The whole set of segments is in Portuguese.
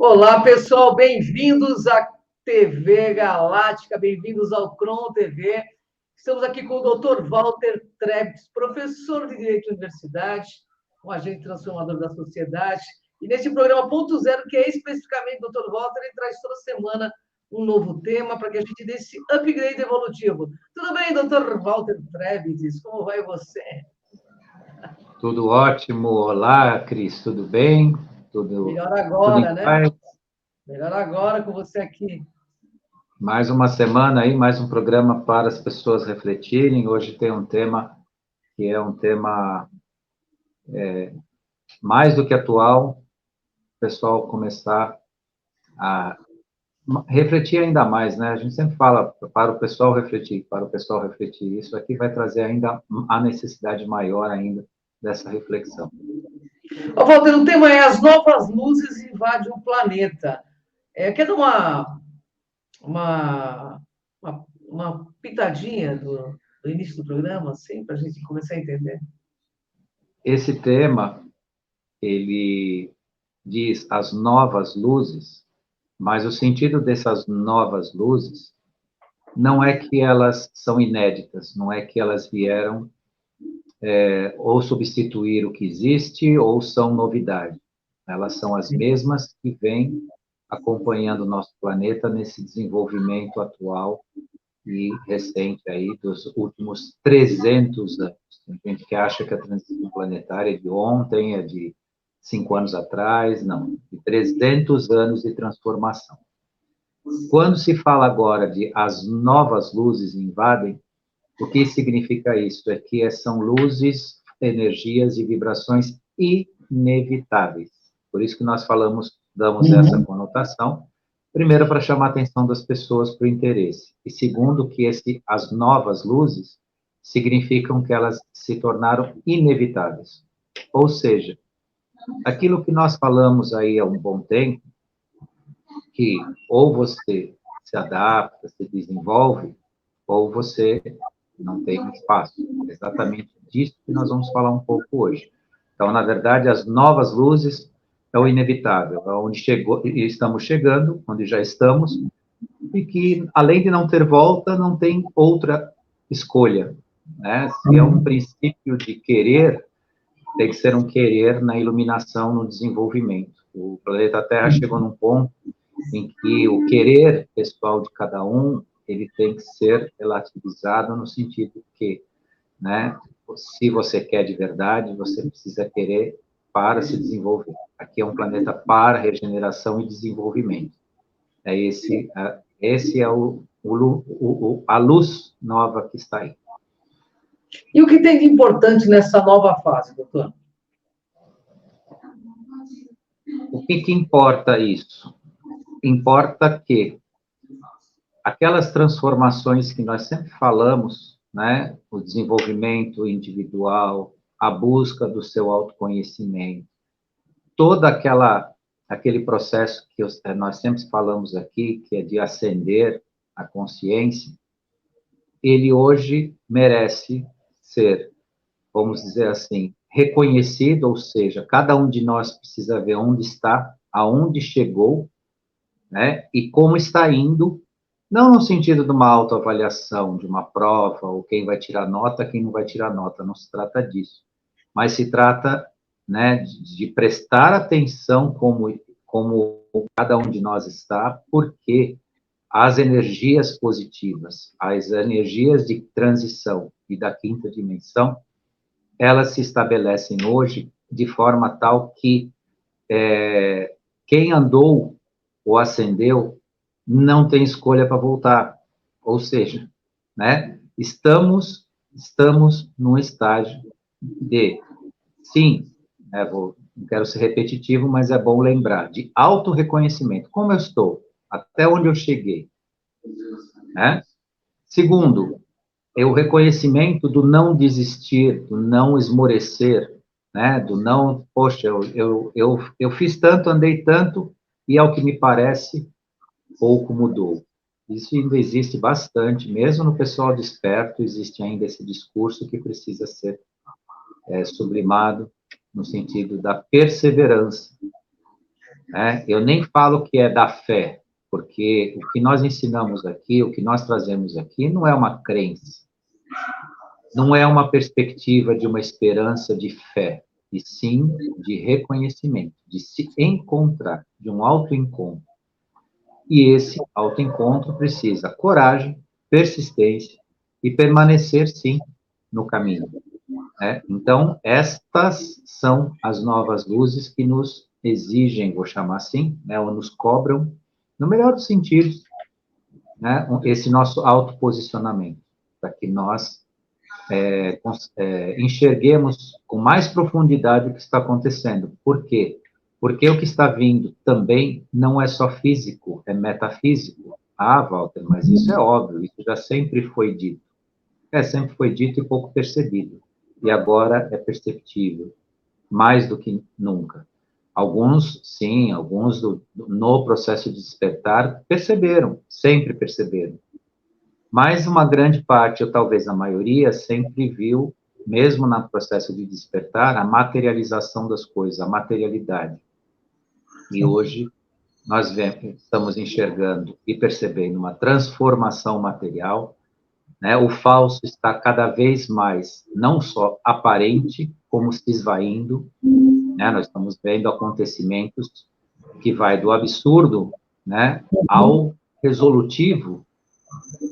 Olá, pessoal, bem-vindos à TV Galáctica, bem-vindos ao Cron TV. Estamos aqui com o Dr. Walter Trebitz, professor de Direito da Universidade, um agente transformador da sociedade. E neste programa Ponto Zero, que é especificamente do Dr. Walter, ele traz toda semana um novo tema para que a gente dê esse upgrade evolutivo. Tudo bem, Dr. Walter Trebitz? Como vai você? Tudo ótimo. Olá, Cris, tudo bem? Melhor Tudo agora, em né? paz? Melhor agora com você aqui. Mais uma semana aí, mais um programa para as pessoas refletirem. Hoje tem um tema que é um tema mais do que atual, o pessoal começar a refletir ainda mais, né? A gente sempre fala para o pessoal refletir, para o pessoal refletir. Isso aqui vai trazer ainda a necessidade maior ainda dessa reflexão. Ô, Walter, o tema é as novas luzes invadem o planeta. Quer dar uma, uma pitadinha do início do programa, assim, para a gente começar a entender? Esse tema, ele diz as novas luzes, mas o sentido dessas novas luzes não é que elas são inéditas, não é que elas vieram ou substituir o que existe ou são novidade. Elas são as mesmas que vêm acompanhando o nosso planeta nesse desenvolvimento atual e recente aí dos últimos 300 anos. Tem gente que acha que a transição planetária é de ontem, é de 5 anos atrás, não, de 300 anos de transformação. Quando se fala agora de as novas luzes invadem, o que significa isso? É que são luzes, energias e vibrações inevitáveis. Por isso que nós damos essa conotação, primeiro, para chamar a atenção das pessoas para o interesse, e segundo, que as novas luzes significam que elas se tornaram inevitáveis. Ou seja, aquilo que nós falamos aí há um bom tempo, que ou você se adapta, se desenvolve, ou você não tem espaço. É exatamente disso que nós vamos falar um pouco hoje. Então, na verdade, as novas luzes é o inevitável, é onde estamos chegando, onde já estamos, e que, além de não ter volta, não tem outra escolha. Né? Se é um princípio de querer, tem que ser um querer na iluminação, no desenvolvimento. O planeta Terra chegou num ponto em que o querer pessoal de cada um, ele tem que ser relativizado no sentido que, né, se você quer de verdade, você precisa querer para se desenvolver. Aqui é um planeta para regeneração e desenvolvimento. Esse é a luz nova que está aí. E o que tem de importante nessa nova fase, doutor? O que importa isso? Importa que aquelas transformações que nós sempre falamos, né, o desenvolvimento individual, a busca do seu autoconhecimento, todo aquele processo que nós sempre falamos aqui, que é de ascender a consciência, ele hoje merece ser, vamos dizer assim, reconhecido, ou seja, cada um de nós precisa ver onde está, aonde chegou, né, e como está indo, não no sentido de uma autoavaliação, de uma prova, ou quem vai tirar nota, quem não vai tirar nota, não se trata disso. Mas se trata, né, de prestar atenção como cada um de nós está, porque as energias positivas, as energias de transição e da quinta dimensão, elas se estabelecem hoje de forma tal que quem andou ou ascendeu não tem escolha para voltar. Ou seja, né, estamos num estágio de, sim, né, não quero ser repetitivo, mas é bom lembrar, de autorreconhecimento. Como eu estou? Até onde eu cheguei? Né? Segundo, é o reconhecimento do não desistir, do não esmorecer, né? Do não, poxa, eu fiz tanto, andei tanto, e ao que me parece, pouco mudou. Isso ainda existe bastante, mesmo no pessoal desperto, existe ainda esse discurso que precisa ser sublimado no sentido da perseverança. né? Eu nem falo que é da fé, porque o que nós ensinamos aqui, o que nós trazemos aqui, não é uma crença, não é uma perspectiva de uma esperança de fé, e sim de reconhecimento, de se encontrar, de um autoencontro. E esse autoencontro precisa coragem, persistência e permanecer, sim, no caminho, né? Então, estas são as novas luzes que nos exigem, vou chamar assim, né, ou nos cobram, no melhor dos sentidos, né, esse nosso autoposicionamento, para que nós enxerguemos com mais profundidade o que está acontecendo. Por quê? Porque o que está vindo também não é só físico, é metafísico. Ah, Walter, mas isso é óbvio, isso já sempre foi dito. Sempre foi dito e pouco percebido. E agora é perceptível, mais do que nunca. Alguns, sim, alguns no processo de despertar perceberam, sempre perceberam. Mas uma grande parte, ou talvez a maioria, sempre viu, mesmo no processo de despertar, a materialização das coisas, a materialidade. E hoje nós estamos enxergando e percebendo uma transformação material, né? O falso está cada vez mais, não só aparente, como se esvaindo, né? Nós estamos vendo acontecimentos que vai do absurdo, né, ao resolutivo,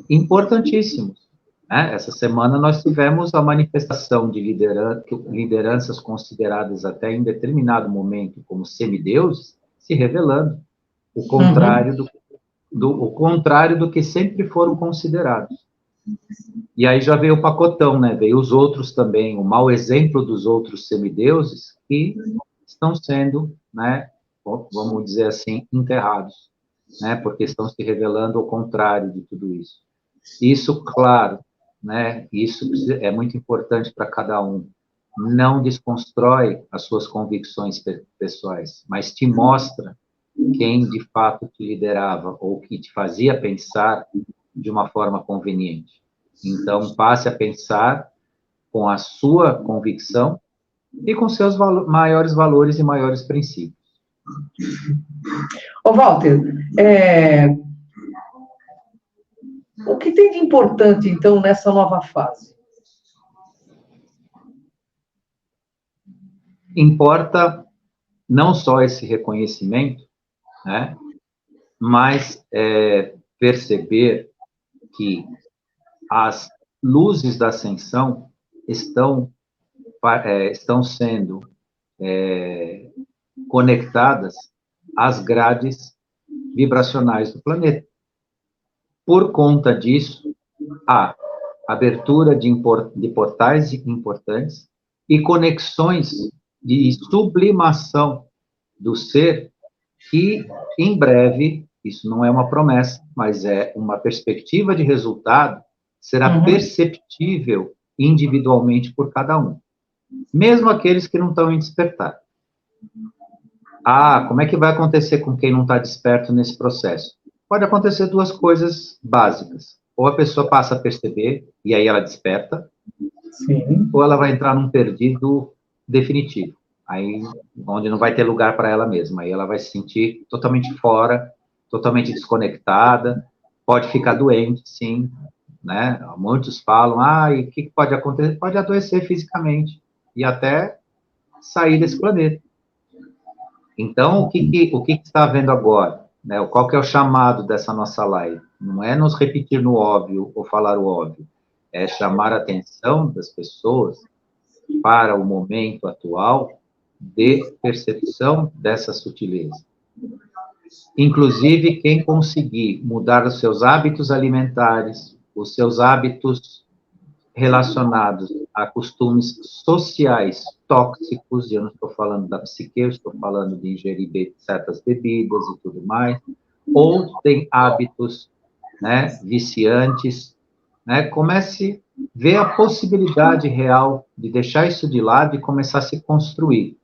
importantíssimos, né? Essa semana nós tivemos a manifestação de lideranças consideradas até em determinado momento como semideuses se revelando, o contrário o contrário do que sempre foram considerados. E aí já veio o pacotão, né? Veio os outros também, o mau exemplo dos outros semideuses que estão sendo, né, vamos dizer assim, enterrados, né? Porque estão se revelando ao contrário de tudo isso. Isso, claro, né? Isso é muito importante para cada um. Não desconstrói as suas convicções pessoais, mas te mostra quem de fato te liderava ou que te fazia pensar de uma forma conveniente. Então, passe a pensar com a sua convicção e com seus maiores valores e maiores princípios. Ô, Walter, o que tem de importante, então, nessa nova fase? Importa não só esse reconhecimento, né, mas perceber que as luzes da ascensão estão sendo conectadas às grades vibracionais do planeta. Por conta disso, há abertura de portais importantes e conexões de sublimação do ser que, em breve, isso não é uma promessa, mas é uma perspectiva de resultado, será perceptível individualmente por cada um, mesmo aqueles que não estão em despertar. Ah, como é que vai acontecer com quem não está desperto nesse processo? Pode acontecer duas coisas básicas. Ou a pessoa passa a perceber, e aí ela desperta, sim, ou ela vai entrar num perdido definitivo, aí onde não vai ter lugar para ela mesma, aí ela vai se sentir totalmente fora, totalmente desconectada, pode ficar doente, sim, né? Muitos falam, e o que pode acontecer? Pode adoecer fisicamente e até sair desse planeta. Então, o que está havendo agora? Né? Qual que é o chamado dessa nossa live? Não é nos repetir no óbvio ou falar o óbvio, é chamar a atenção das pessoas para o momento atual de percepção dessa sutileza. Inclusive, quem conseguir mudar os seus hábitos alimentares, os seus hábitos relacionados a costumes sociais tóxicos, e eu não estou falando da psique, eu estou falando de ingerir certas bebidas e tudo mais, ou tem hábitos, né, viciantes, né, comece a ver a possibilidade real de deixar isso de lado e começar a se construir.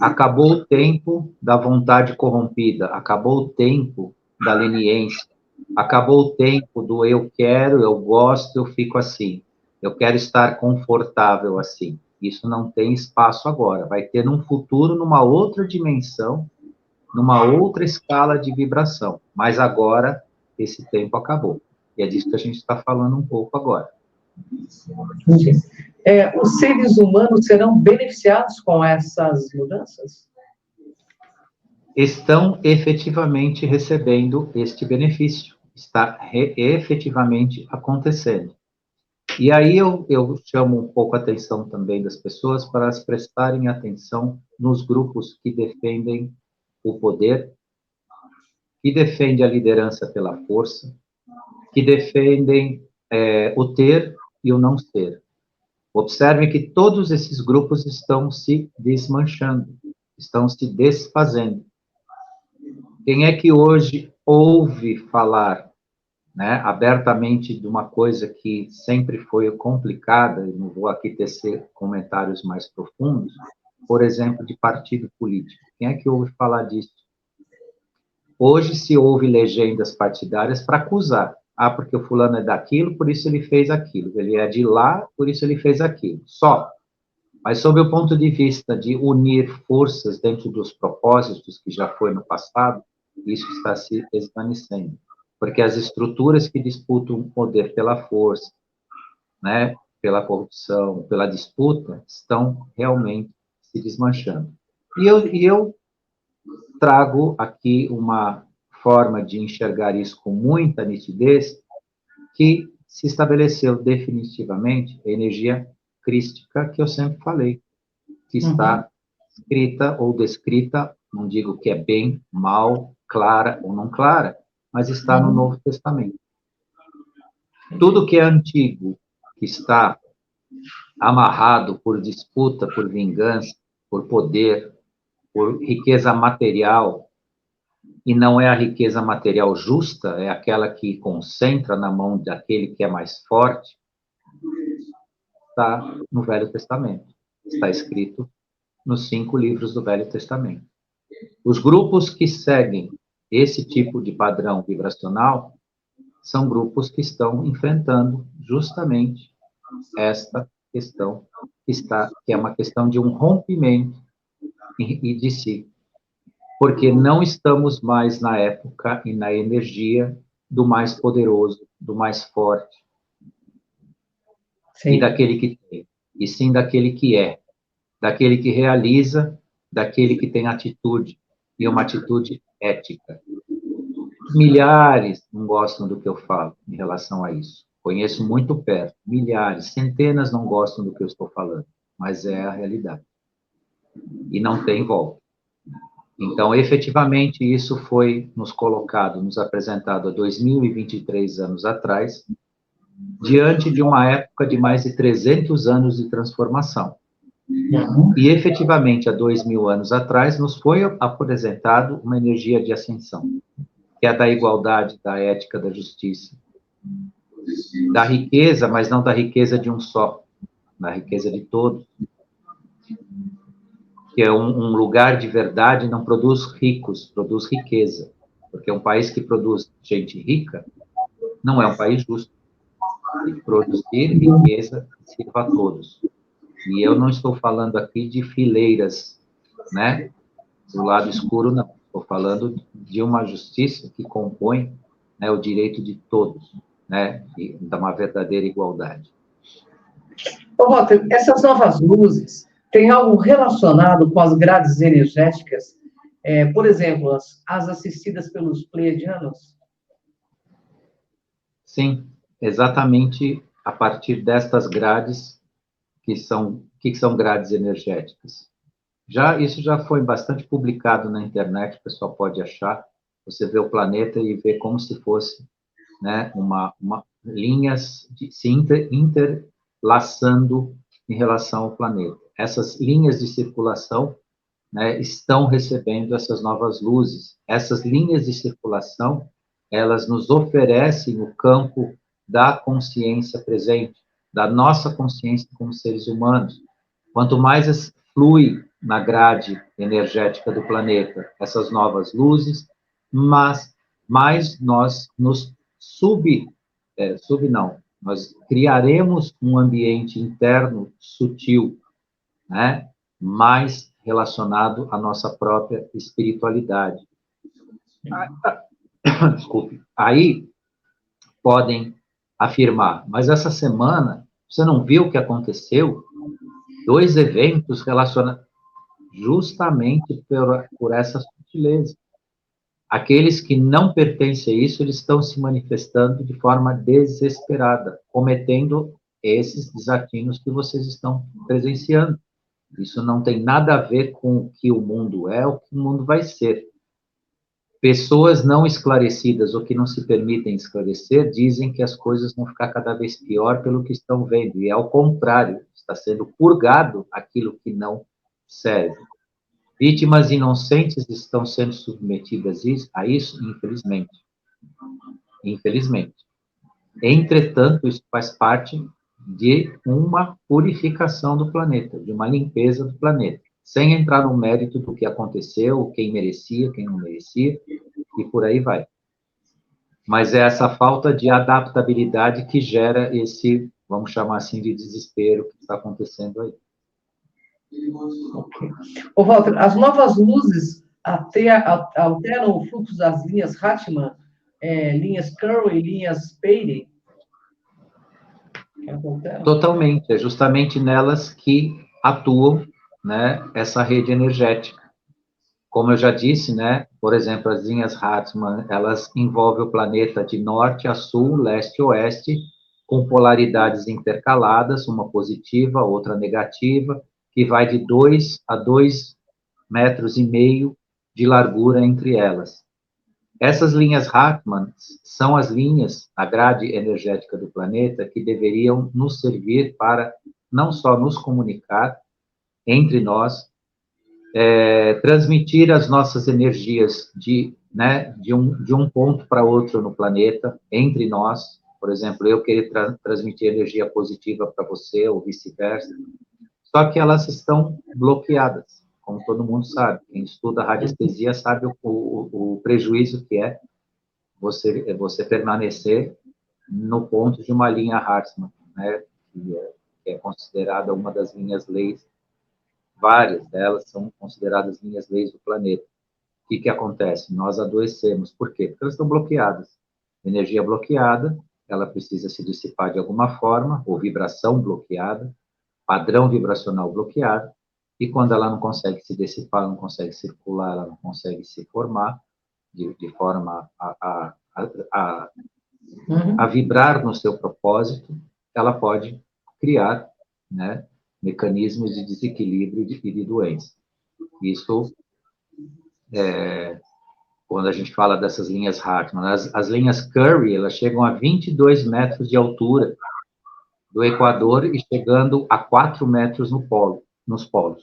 Acabou o tempo da vontade corrompida, acabou o tempo da leniência, acabou o tempo do eu quero, eu gosto, eu fico assim. Eu quero estar confortável assim. Isso não tem espaço agora. Vai ter num futuro, numa outra dimensão, numa outra escala de vibração. Mas agora, esse tempo acabou. E é disso que a gente está falando um pouco agora. Os seres humanos serão beneficiados com essas mudanças? Estão efetivamente recebendo este benefício. Está efetivamente acontecendo. E aí eu chamo um pouco a atenção também das pessoas para elas prestarem atenção nos grupos que defendem o poder, que defendem a liderança pela força, que defendem o ter e o não ser. Observem que todos esses grupos estão se desmanchando, estão se desfazendo. Quem é que hoje ouve falar, né, abertamente de uma coisa que sempre foi complicada, e não vou aqui tecer comentários mais profundos, por exemplo, de partido político? Quem é que ouve falar disso? Hoje se ouve legendas partidárias para acusar. Ah, porque o fulano é daquilo, por isso ele fez aquilo. Ele é de lá, por isso ele fez aquilo. Só. Mas sob o ponto de vista de unir forças dentro dos propósitos que já foi no passado, isso está se desvanecendo. Porque as estruturas que disputam o poder pela força, né, pela corrupção, pela disputa, estão realmente se desmanchando. E eu trago aqui uma forma de enxergar isso com muita nitidez, que se estabeleceu definitivamente a energia crística que eu sempre falei, que está escrita ou descrita, não digo que é bem, mal, clara ou não clara, mas está no Novo Testamento. Tudo que é antigo, que está amarrado por disputa, por vingança, por poder, por riqueza material, e não é a riqueza material justa, é aquela que concentra na mão daquele que é mais forte, está no Velho Testamento. Está escrito nos 5 livros do Velho Testamento. Os grupos que seguem esse tipo de padrão vibracional são grupos que estão enfrentando justamente esta questão que é uma questão de um rompimento e de si, porque não estamos mais na época e na energia do mais poderoso, do mais forte, Sim. E daquele que tem, e sim daquele que é, daquele que realiza, daquele que tem atitude, e uma atitude ética. Milhares não gostam do que eu falo em relação a isso. Conheço muito perto, milhares, centenas não gostam do que eu estou falando, mas é a realidade. E não tem volta. Então, efetivamente, isso foi nos colocado, nos apresentado há 2023 anos atrás, diante de uma época de mais de 300 anos de transformação. E, efetivamente, há 2.000 anos atrás, nos foi apresentado uma energia de ascensão, que é a da igualdade, da ética, da justiça, da riqueza, mas não da riqueza de um só, da riqueza de todos, que é um lugar de verdade, não produz ricos, produz riqueza, porque um país que produz gente rica não é um país justo. Tem que produzir riqueza que sirva a todos. E eu não estou falando aqui de fileiras, né, do lado escuro, não. Estou falando de uma justiça que compõe, né, o direito de todos, né, e de uma verdadeira igualdade. Ô, Walter, essas novas luzes têm algo relacionado com as grades energéticas? Por exemplo, as assistidas pelos pleiadianos? Sim, exatamente a partir destas grades que são grades energéticas. Isso já foi bastante publicado na internet, o pessoal pode achar. Você vê o planeta e vê como se fosse, né, linhas se interlaçando em relação ao planeta. Essas linhas de circulação, né, estão recebendo essas novas luzes. Essas linhas de circulação, elas nos oferecem o campo da consciência presente, da nossa consciência como seres humanos. Quanto mais flui na grade energética do planeta essas novas luzes, mas mais nós nos nós criaremos um ambiente interno sutil, né? Mais relacionado à nossa própria espiritualidade. Desculpe. Aí podem afirmar, mas essa semana você não viu o que aconteceu? 2 eventos relacionados justamente por essa sutileza. Aqueles que não pertencem a isso, eles estão se manifestando de forma desesperada, cometendo esses desatinos que vocês estão presenciando. Isso não tem nada a ver com o que o mundo é, o que o mundo vai ser. Pessoas não esclarecidas ou que não se permitem esclarecer dizem que as coisas vão ficar cada vez pior pelo que estão vendo, e é ao contrário, está sendo purgado aquilo que não serve. Vítimas inocentes estão sendo submetidas a isso, infelizmente. Infelizmente. Entretanto, isso faz parte de uma purificação do planeta, de uma limpeza do planeta, sem entrar no mérito do que aconteceu, quem merecia, quem não merecia, e por aí vai. Mas é essa falta de adaptabilidade que gera esse, vamos chamar assim, de desespero que está acontecendo aí. Okay. Ô, Walter, as novas luzes alteram o fluxo das linhas Hartmann, linhas Curry e linhas Peire? Totalmente, é justamente nelas que atuam, né, essa rede energética. Como eu já disse, né, por exemplo, as linhas Hartmann, elas envolvem o planeta de norte a sul, leste a oeste, com polaridades intercaladas, uma positiva, outra negativa, que vai de 2 a 2,5 metros de largura entre elas. Essas linhas Hartmann são as linhas, a grade energética do planeta, que deveriam nos servir para não só nos comunicar entre nós, transmitir as nossas energias de um ponto para outro no planeta, entre nós. Por exemplo, eu querer transmitir energia positiva para você, ou vice-versa. Só que elas estão bloqueadas, como todo mundo sabe. Quem estuda radiestesia sabe o prejuízo que é você permanecer no ponto de uma linha Hartmann, né, que é considerada uma das linhas leis. Várias delas são consideradas linhas leis do planeta. O que acontece? Nós adoecemos. Por quê? Porque elas estão bloqueadas. Energia bloqueada, ela precisa se dissipar de alguma forma, ou vibração bloqueada, padrão vibracional bloqueado, e quando ela não consegue se dissipar, não consegue circular, ela não consegue se formar de forma a vibrar no seu propósito, ela pode criar, né, mecanismos de desequilíbrio e de doença. Isso, quando a gente fala dessas linhas Hartmann, as linhas Curry, elas chegam a 22 metros de altura do Equador e chegando a 4 metros nos polos.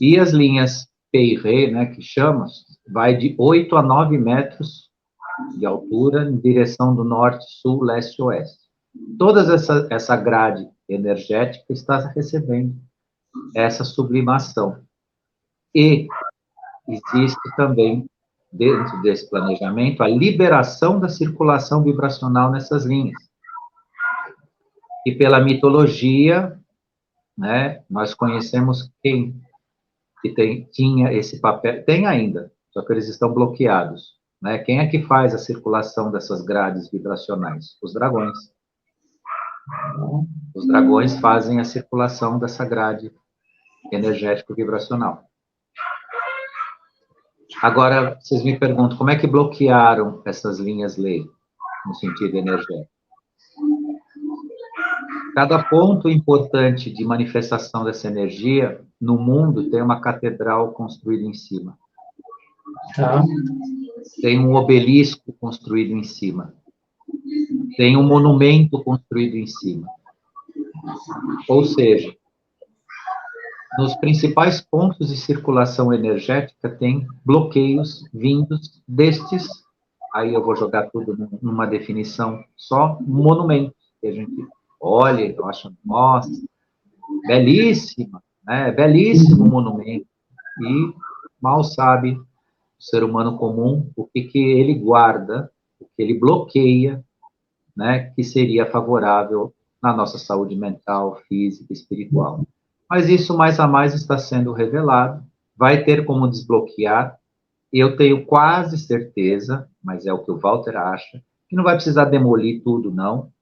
E as linhas Peire, né, que chamamos, vai de 8 a 9 metros de altura em direção do norte, sul, leste e oeste. Toda essa grade energética está recebendo essa sublimação. E existe também, dentro desse planejamento, a liberação da circulação vibracional nessas linhas. E pela mitologia, né, nós conhecemos quem que tinha esse papel, tem ainda, só que eles estão bloqueados. Né? Quem é que faz a circulação dessas grades vibracionais? Os dragões. Os dragões fazem a circulação dessa grade energético-vibracional. Agora, vocês me perguntam, como é que bloquearam essas linhas lei, no sentido energético? Cada ponto importante de manifestação dessa energia no mundo tem uma catedral construída em cima. Tá. Tem um obelisco construído em cima. Tem um monumento construído em cima. Ou seja, nos principais pontos de circulação energética tem bloqueios vindos destes, aí eu vou jogar tudo numa definição só, monumentos, que a gente olha e acha, nossa, belíssima, né? Belíssimo monumento, e mal sabe o ser humano comum o que ele guarda, o que ele bloqueia, né, que seria favorável na nossa saúde mental, física, espiritual. Mas isso mais a mais está sendo revelado, vai ter como desbloquear, e eu tenho quase certeza, mas é o que o Walter acha, que não vai precisar demolir tudo, não,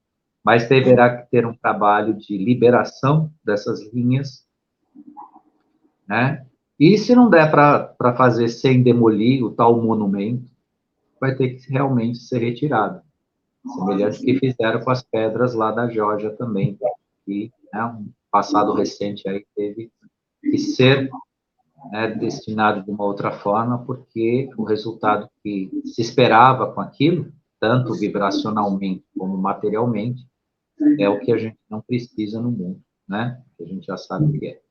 mas deverá ter um trabalho de liberação dessas linhas, né? E se não der para fazer sem demolir o tal monumento, vai ter que realmente ser retirado. Semelhante ao que fizeram com as pedras lá da Geórgia também, que, né, um passado recente aí teve que ser, né, destinado de uma outra forma, porque o resultado que se esperava com aquilo, tanto vibracionalmente como materialmente, é o que a gente não precisa no mundo, né? Que a gente já sabe o que é.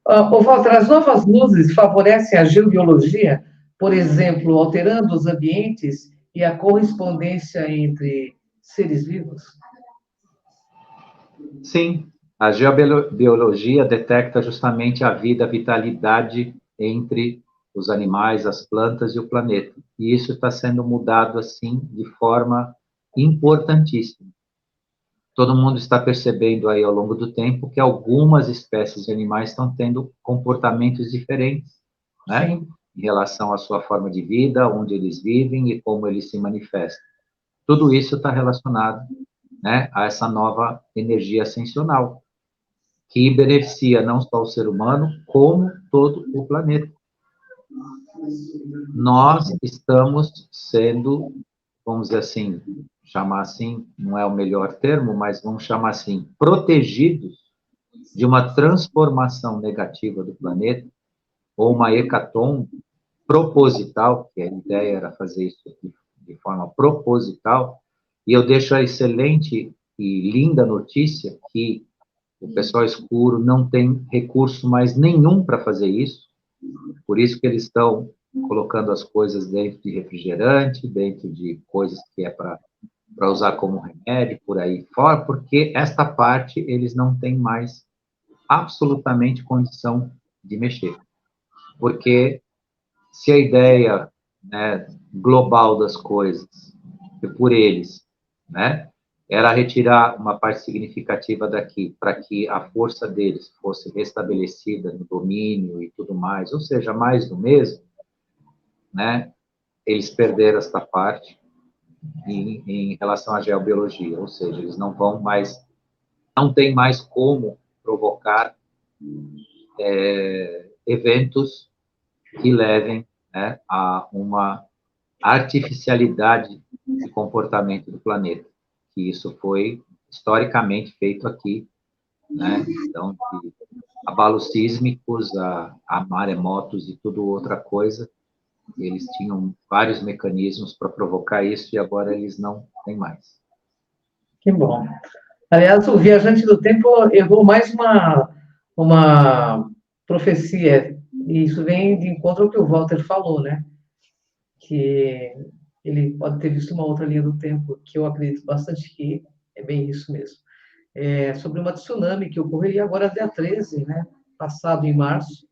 Ô, Walter, as novas luzes favorecem a geobiologia, por exemplo, alterando os ambientes e a correspondência entre seres vivos? Sim, a geobiologia detecta justamente a vida, a vitalidade entre os animais, as plantas e o planeta. E isso está sendo mudado, assim, de forma importantíssima. Todo mundo está percebendo aí ao longo do tempo que algumas espécies de animais estão tendo comportamentos diferentes, né? Sim. Em relação à sua forma de vida, onde eles vivem e como eles se manifestam. Tudo isso está relacionado, né, a essa nova energia ascensional, que beneficia não só o ser humano, como todo o planeta. Nós estamos sendo, vamos dizer assim, chamar assim, não é o melhor termo, mas vamos chamar assim, protegidos de uma transformação negativa do planeta, ou uma hecatombe proposital, que a ideia era fazer isso de forma proposital, e eu deixo a excelente e linda notícia que o pessoal escuro não tem recurso mais nenhum para fazer isso, por isso que eles estão colocando as coisas dentro de refrigerante, dentro de coisas que é para usar como remédio, por aí fora, porque esta parte eles não têm mais absolutamente condição de mexer. Porque se a ideia, né, global das coisas, que por eles, né, era retirar uma parte significativa daqui, para que a força deles fosse restabelecida no domínio e tudo mais, ou seja, mais do mesmo, né, eles perderam esta parte em relação à geobiologia, ou seja, eles não vão mais, não tem mais como provocar eventos que levem, né, a uma artificialidade de comportamento do planeta, que isso foi historicamente feito aqui, né? Então, de abalos sísmicos, a maremotos e tudo outra coisa, eles tinham vários mecanismos para provocar isso e agora eles não têm mais. Que bom. Aliás, o Viajante do Tempo errou mais uma profecia, e isso vem de encontro ao que o Walter falou, né? Que ele pode ter visto uma outra linha do tempo, que eu acredito bastante que é bem isso mesmo. É sobre uma tsunami que ocorreria agora dia 13, né? Passado em março,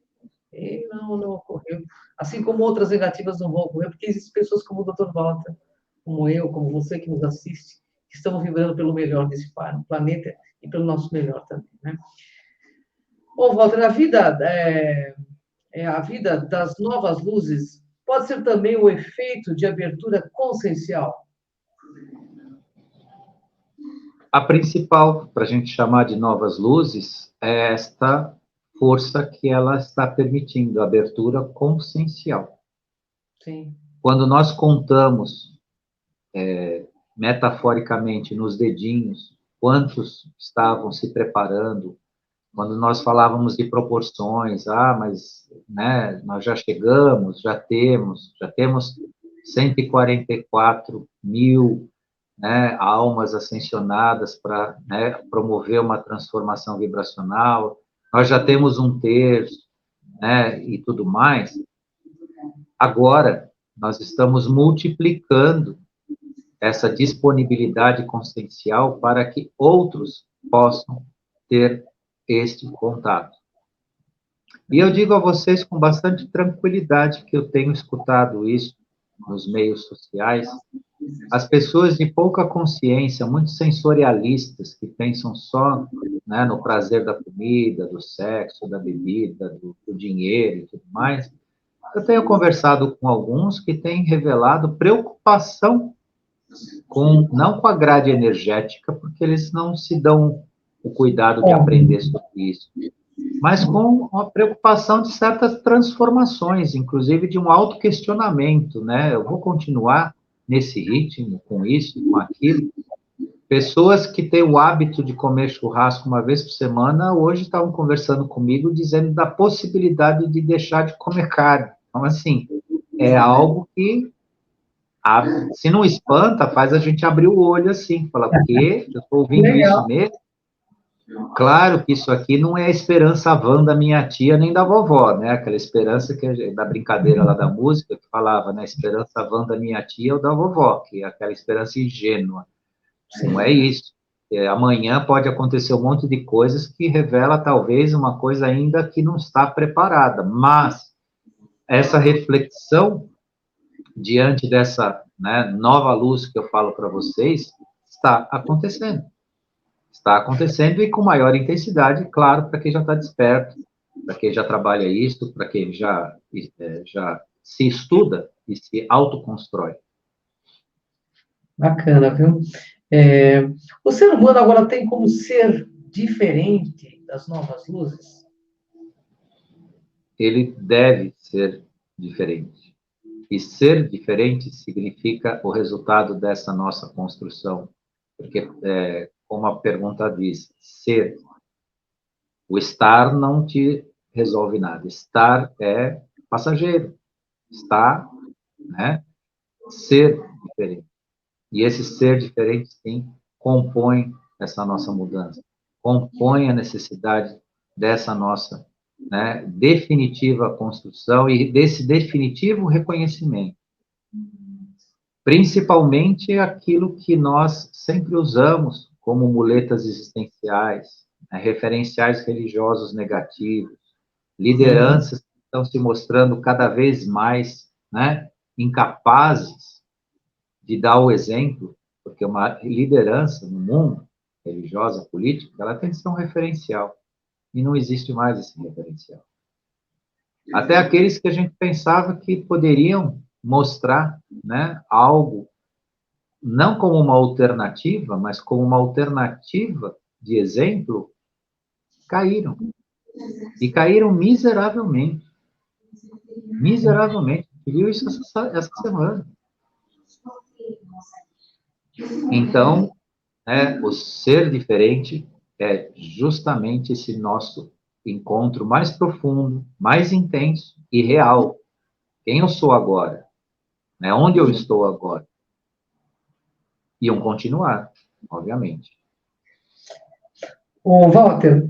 e não ocorreu. Assim como outras negativas não vão ocorrer, porque existem pessoas como o Dr. Walter, como eu, como você que nos assiste, que estamos vibrando pelo melhor desse planeta e pelo nosso melhor também, né? Bom, Walter, a vida das novas luzes pode ser também o efeito de abertura consciencial. A principal, para a gente chamar de novas luzes, é esta força que ela está permitindo, a abertura consciencial. Sim. Quando nós contamos, metaforicamente, nos dedinhos, quantos estavam se preparando, quando nós falávamos de proporções, mas, né, nós já chegamos, já temos 144 mil, né, almas ascensionadas para, né, promover uma transformação vibracional, nós já temos um terço, né, e tudo mais. Agora, nós estamos multiplicando essa disponibilidade consciencial para que outros possam ter este contato. E eu digo a vocês com bastante tranquilidade que eu tenho escutado isso nos meios sociais, as pessoas de pouca consciência, muito sensorialistas, que pensam só, né, no prazer da comida, do sexo, da bebida, do dinheiro e tudo mais, eu tenho conversado com alguns que têm revelado preocupação não com a grade energética, porque eles não se dão o cuidado de aprender sobre isso, mas com a preocupação de certas transformações, inclusive de um autoquestionamento, né? Eu vou continuar nesse ritmo, com isso, com aquilo. Pessoas que têm o hábito de comer churrasco uma vez por semana, hoje estavam conversando comigo, dizendo da possibilidade de deixar de comer carne. Então, assim, é algo que, se não espanta, faz a gente abrir o olho assim, falar, o quê? Eu estou ouvindo isso mesmo? Claro que isso aqui não é a esperança vã da minha tia nem da vovó, né? Aquela esperança da brincadeira lá da música, que falava, né? Esperança vã da minha tia ou da vovó, que é aquela esperança ingênua. Não é isso. Amanhã pode acontecer um monte de coisas que revela talvez uma coisa ainda que não está preparada, mas essa reflexão diante dessa, né, nova luz que eu falo para vocês está acontecendo. Está acontecendo e com maior intensidade, claro, para quem já está desperto, para quem já trabalha isso, para quem já se estuda e se autoconstrói. Bacana, viu? O ser humano agora tem como ser diferente das novas luzes? Ele deve ser diferente. E ser diferente significa o resultado dessa nossa construção. Porque, como a pergunta diz, ser. O estar não te resolve nada. Estar é passageiro. Estar, né? Ser diferente. E esse ser diferente, sim, compõe essa nossa mudança. Compõe a necessidade dessa nossa, né, definitiva construção e desse definitivo reconhecimento. Principalmente aquilo que nós sempre usamos como muletas existenciais, né, referenciais religiosos negativos, lideranças que estão se mostrando cada vez mais, né, incapazes de dar o exemplo, porque uma liderança no mundo, religiosa, política, ela tem que ser um referencial. E não existe mais esse referencial. Até aqueles que a gente pensava que poderiam mostrar, né, algo, não como uma alternativa, mas como uma alternativa de exemplo, caíram. E caíram miseravelmente. Miseravelmente. Viu isso essa semana. Então, né, o ser diferente é justamente esse nosso encontro mais profundo, mais intenso e real. Quem eu sou agora? Né? Onde eu estou agora? Iam continuar, obviamente. Ô, Walter,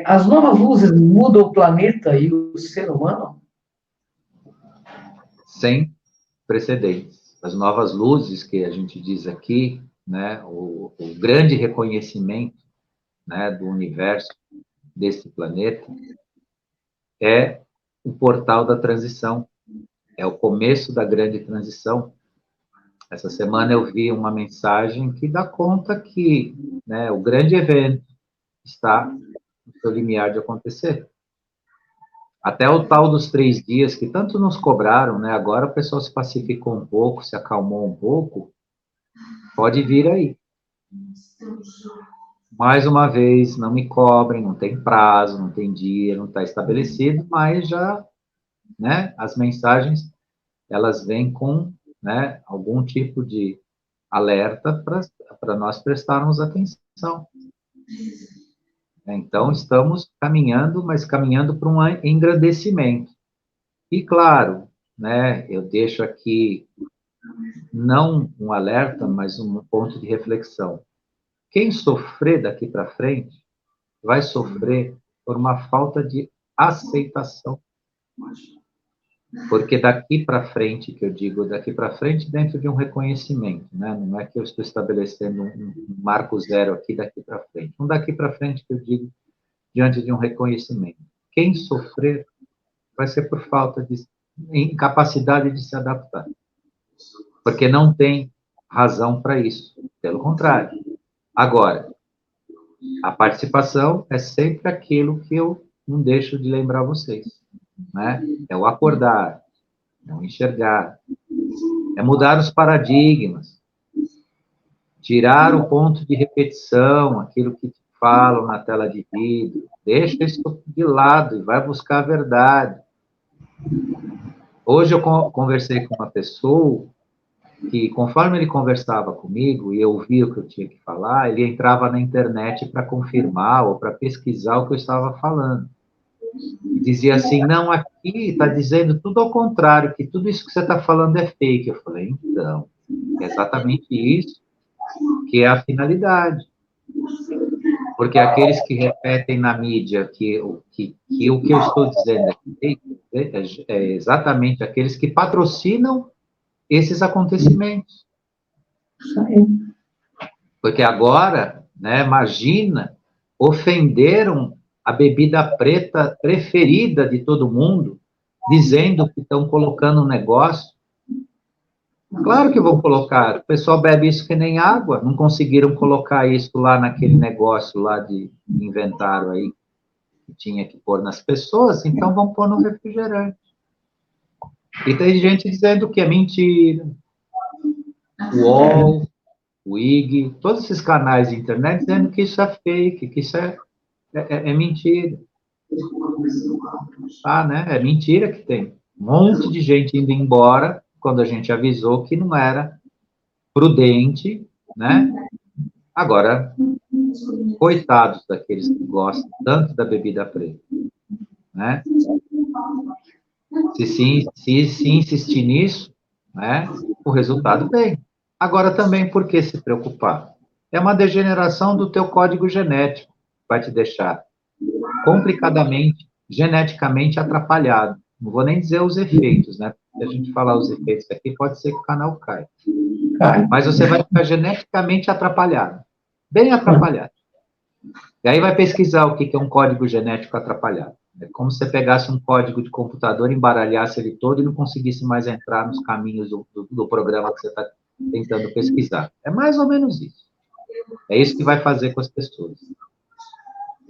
as novas luzes mudam o planeta e o ser humano? Sem precedentes. As novas luzes que a gente diz aqui, né, o grande reconhecimento, né, do universo, desse planeta, é o portal da transição, é o começo da grande transição. Essa semana eu vi uma mensagem que dá conta que, né, o grande evento está no seu limiar de acontecer. Até o tal dos 3 dias que tanto nos cobraram, né? Agora o pessoal se pacificou um pouco, se acalmou um pouco, pode vir aí. Mais uma vez, não me cobrem, não tem prazo, não tem dia, não está estabelecido, mas já, né? As mensagens, elas vêm com, né, algum tipo de alerta para nós prestarmos atenção. Então, estamos caminhando, mas caminhando para um engrandecimento. E, claro, né, eu deixo aqui não um alerta, mas um ponto de reflexão. Quem sofrer daqui para frente vai sofrer por uma falta de aceitação. Porque daqui para frente, que eu digo, daqui para frente dentro de um reconhecimento, né? Não é que eu estou estabelecendo um marco zero aqui daqui para frente. Um daqui para frente que eu digo diante de um reconhecimento. Quem sofrer vai ser por falta de incapacidade de se adaptar. Porque não tem razão para isso. Pelo contrário. Agora, a participação é sempre aquilo que eu não deixo de lembrar vocês, né? É o acordar, é o enxergar, é mudar os paradigmas, tirar o ponto de repetição, aquilo que te falam na tela de vidro, deixa isso de lado e vai buscar a verdade. Hoje eu conversei com uma pessoa que, conforme ele conversava comigo e eu ouvia o que eu tinha que falar, ele entrava na internet para confirmar ou para pesquisar o que eu estava falando. E dizia assim, não, aqui está dizendo tudo ao contrário, que tudo isso que você está falando é fake. Eu falei, então, é exatamente isso que é a finalidade. Porque aqueles que repetem na mídia que o que eu estou dizendo é fake, é exatamente aqueles que patrocinam esses acontecimentos. Porque agora, né, imagina, ofenderam a bebida preta preferida de todo mundo, dizendo que estão colocando um negócio. Claro que vão colocar. O pessoal bebe isso que nem água. Não conseguiram colocar isso lá naquele negócio lá de inventaram aí, que tinha que pôr nas pessoas, então vão pôr no refrigerante. E tem gente dizendo que é mentira. O UOL, o IG, todos esses canais de internet dizendo que isso é fake, que isso é mentira. Ah, né? É mentira que tem. Um monte de gente indo embora quando a gente avisou que não era prudente, né? Agora, coitados daqueles que gostam tanto da bebida preta, né? Se insistir nisso, né? O resultado vem. Agora também, por que se preocupar? É uma degeneração do teu código genético, vai te deixar complicadamente, geneticamente atrapalhado. Não vou nem dizer os efeitos, né? Se a gente falar os efeitos aqui, pode ser que o canal caia. Mas você vai ficar geneticamente atrapalhado. Bem atrapalhado. E aí vai pesquisar o que é um código genético atrapalhado. É como se você pegasse um código de computador, embaralhasse ele todo e não conseguisse mais entrar nos caminhos do programa que você está tentando pesquisar. É mais ou menos isso. É isso que vai fazer com as pessoas.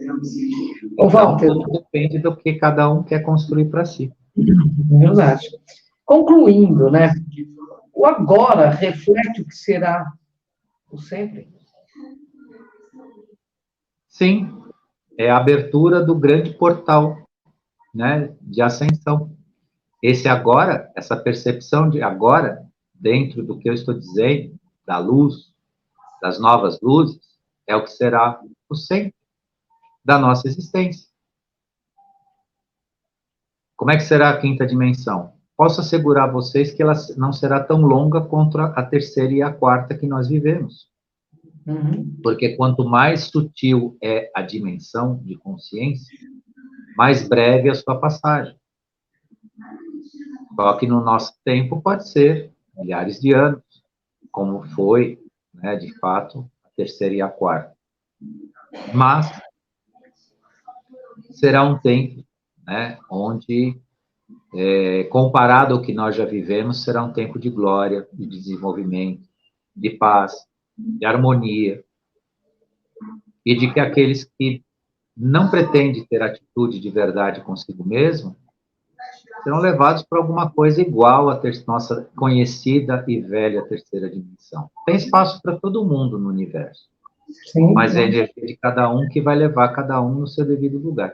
Então, tudo depende do que cada um quer construir para si. Verdade. Concluindo, né? O agora reflete o que será o sempre? Sim, é a abertura do grande portal, né, de ascensão. Esse agora, essa percepção de agora, dentro do que eu estou dizendo, da luz, das novas luzes, é o que será o sempre da nossa existência. Como é que será a quinta dimensão? Posso assegurar a vocês que ela não será tão longa quanto a terceira e a quarta que nós vivemos. Porque quanto mais sutil é a dimensão de consciência, mais breve a sua passagem. Só que no nosso tempo pode ser milhares de anos, como foi, né, de fato, a terceira e a quarta. Mas será um tempo, né, onde, comparado ao que nós já vivemos, será um tempo de glória, de desenvolvimento, de paz, de harmonia, e de que aqueles que não pretendem ter atitude de verdade consigo mesmo serão levados para alguma coisa igual à nossa conhecida e velha terceira dimensão. Tem espaço para todo mundo no universo. Sim, mas é a energia de cada um que vai levar cada um no seu devido lugar.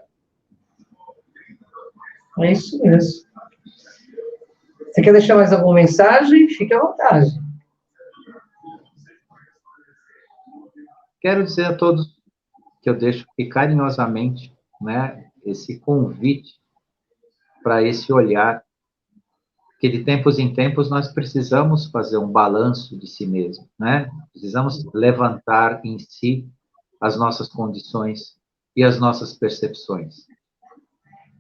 É isso mesmo. Você quer deixar mais alguma mensagem? Fique à vontade. Quero dizer a todos que eu deixo aqui carinhosamente, né, esse convite para esse olhar, que de tempos em tempos nós precisamos fazer um balanço de si mesmo, né? Precisamos levantar em si as nossas condições e as nossas percepções.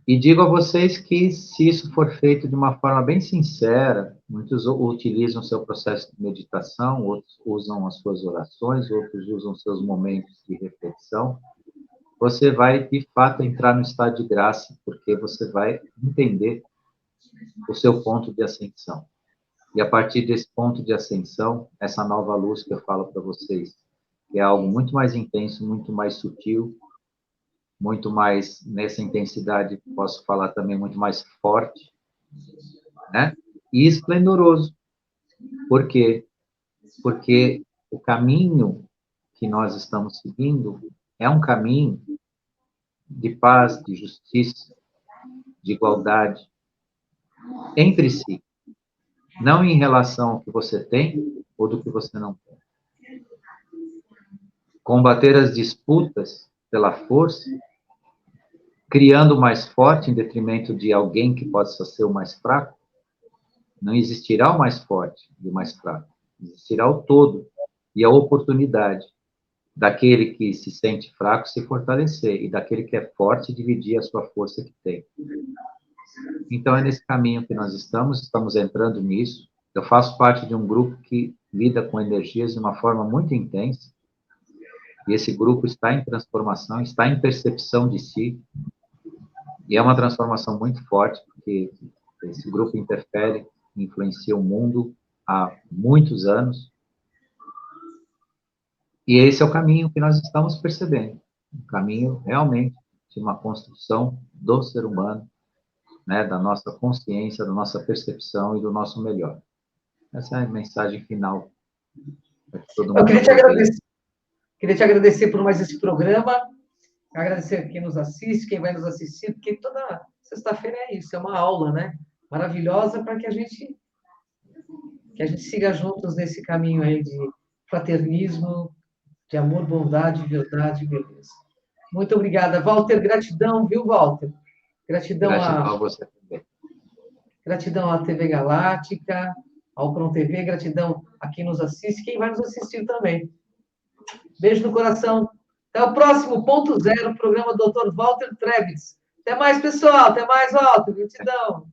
E digo a vocês que, se isso for feito de uma forma bem sincera, muitos utilizam o seu processo de meditação, outros usam as suas orações, outros usam seus momentos de reflexão, você vai, de fato, entrar no estado de graça, porque você vai entender o seu ponto de ascensão. E a partir desse ponto de ascensão, essa nova luz que eu falo para vocês, que é algo muito mais intenso, muito mais sutil, muito mais, nessa intensidade, posso falar também, muito mais forte, né? E esplendoroso. Por quê? Porque o caminho que nós estamos seguindo é um caminho de paz, de justiça, de igualdade entre si, não em relação ao que você tem ou do que você não tem. Combater as disputas pela força, criando o mais forte em detrimento de alguém que possa ser o mais fraco, não existirá o mais forte e o mais fraco, existirá o todo e a oportunidade daquele que se sente fraco se fortalecer e daquele que é forte dividir a sua força que tem. Então, é nesse caminho que nós estamos entrando nisso. Eu faço parte de um grupo que lida com energias de uma forma muito intensa, e esse grupo está em transformação, está em percepção de si, e é uma transformação muito forte, porque esse grupo interfere, influencia o mundo há muitos anos, e esse é o caminho que nós estamos percebendo, um caminho realmente de uma construção do ser humano, né, da nossa consciência, da nossa percepção e do nosso melhor. Essa é a mensagem final. Eu queria te agradecer por mais esse programa, agradecer quem nos assiste, quem vai nos assistir, porque toda sexta-feira é isso, é uma aula, né? Maravilhosa para que a gente siga juntos nesse caminho aí de fraternismo, de amor, bondade, verdade e beleza. Muito obrigada, Walter. Gratidão, viu, Walter? Gratidão a você também. Gratidão à TV Galáctica, ao Prom TV, gratidão a quem nos assiste, quem vai nos assistir também. Beijo no coração. Até o próximo Ponto Zero, programa Dr. Walter Trebitz. Até mais, pessoal. Até mais, Walter. Gratidão.